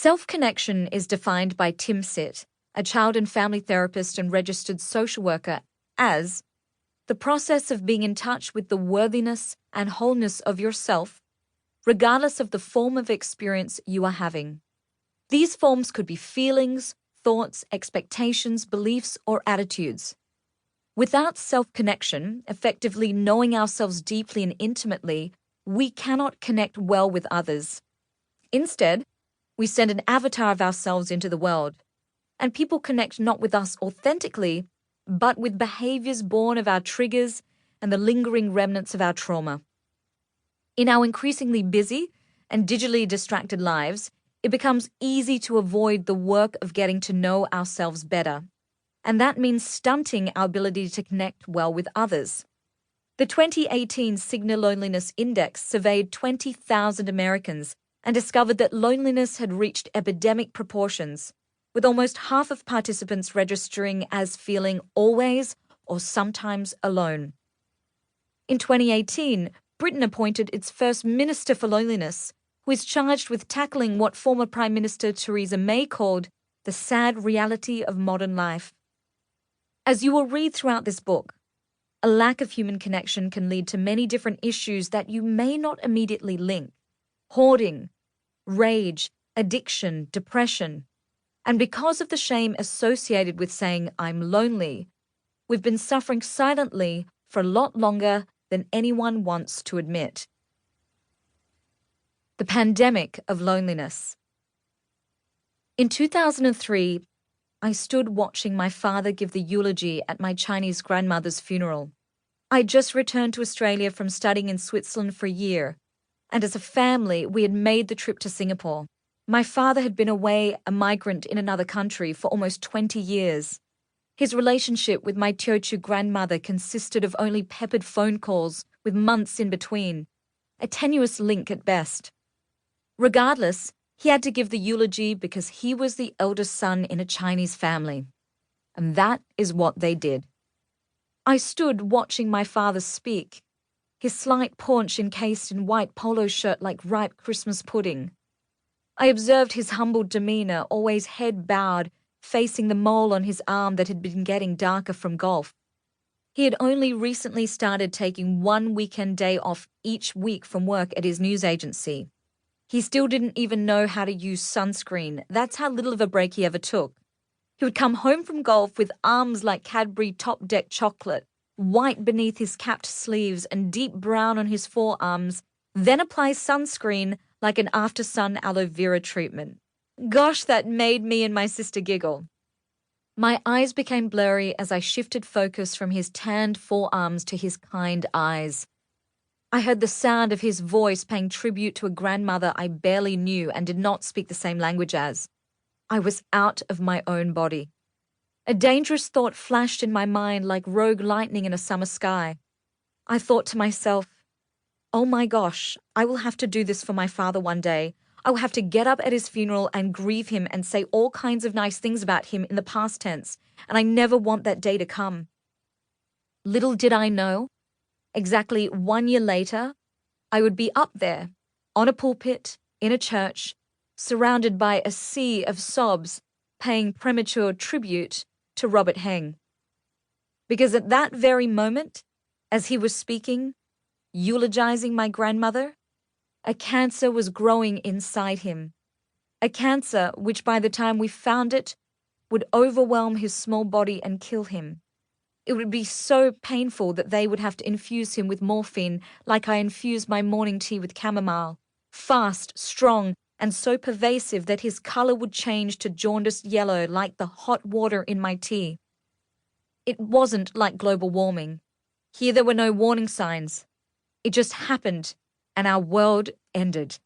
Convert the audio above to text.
Self-connection is defined by Tim Sitt, a child and family therapist and registered social worker, as the process of being in touch with the worthiness and wholeness of yourself, regardless of the form of experience you are having. These forms could be feelings, thoughts, expectations, beliefs, or attitudes. Without self-connection, effectively knowing ourselves deeply and intimately, we cannot connect well with others. Instead, we send an avatar of ourselves into the world, and people connect not with us authentically, but with behaviors born of our triggers and the lingering remnants of our trauma. In our increasingly busy and digitally distracted lives, it becomes easy to avoid the work of getting to know ourselves better, and that means stunting our ability to connect well with others. The 2018 Cigna Loneliness Index surveyed 20,000 Americans and discovered that loneliness had reached epidemic proportions, with almost half of participants registering as feeling always or sometimes alone. In 2018, Britain appointed its first Minister for Loneliness, who is charged with tackling what former Prime Minister Theresa May called the sad reality of modern life. As you will read throughout this book, a lack of human connection can lead to many different issues that you may not immediately link: hoarding, rage, addiction, depression. And because of the shame associated with saying, "I'm lonely," we've been suffering silently for a lot longer than anyone wants to admit. The pandemic of loneliness. In 2003, I stood watching my father give the eulogy at my Chinese grandmother's funeral. I'd just returned to Australia from studying in Switzerland for a year, and as a family, we had made the trip to Singapore. My father had been away, a migrant in another country, for almost 20 years. His relationship with my Teochew grandmother consisted of only peppered phone calls with months in between, a tenuous link at best. Regardless, he had to give the eulogy because he was the eldest son in a Chinese family. And that is what they did. I stood watching my father speak, his slight paunch encased in white polo shirt like ripe Christmas pudding. I observed his humbled demeanor, always head bowed, facing the mole on his arm that had been getting darker from golf. He had only recently started taking one weekend day off each week from work at his news agency. He still didn't even know how to use sunscreen. That's how little of a break he ever took. He would come home from golf with arms like Cadbury Top Deck chocolate, white beneath his capped sleeves and deep brown on his forearms, then apply sunscreen like an after-sun aloe vera treatment. Gosh, that made me and my sister giggle. My eyes became blurry as I shifted focus from his tanned forearms to his kind eyes. I heard the sound of his voice paying tribute to a grandmother I barely knew and did not speak the same language as. I was out of my own body. A dangerous thought flashed in my mind like rogue lightning in a summer sky. I thought to myself, oh my gosh, I will have to do this for my father one day. I will have to get up at his funeral and grieve him and say all kinds of nice things about him in the past tense, and I never want that day to come. Little did I know, exactly 1 year later, I would be up there, on a pulpit, in a church, surrounded by a sea of sobs, paying premature tribute to Robert Heng. Because at that very moment, as he was speaking, eulogizing my grandmother, a cancer was growing inside him. A cancer which by the time we found it would overwhelm his small body and kill him. It would be so painful that they would have to infuse him with morphine like I infused my morning tea with chamomile, fast, strong, and so pervasive that his color would change to jaundiced yellow like the hot water in my tea. It wasn't like global warming. Here there were no warning signs. It just happened, and our world ended.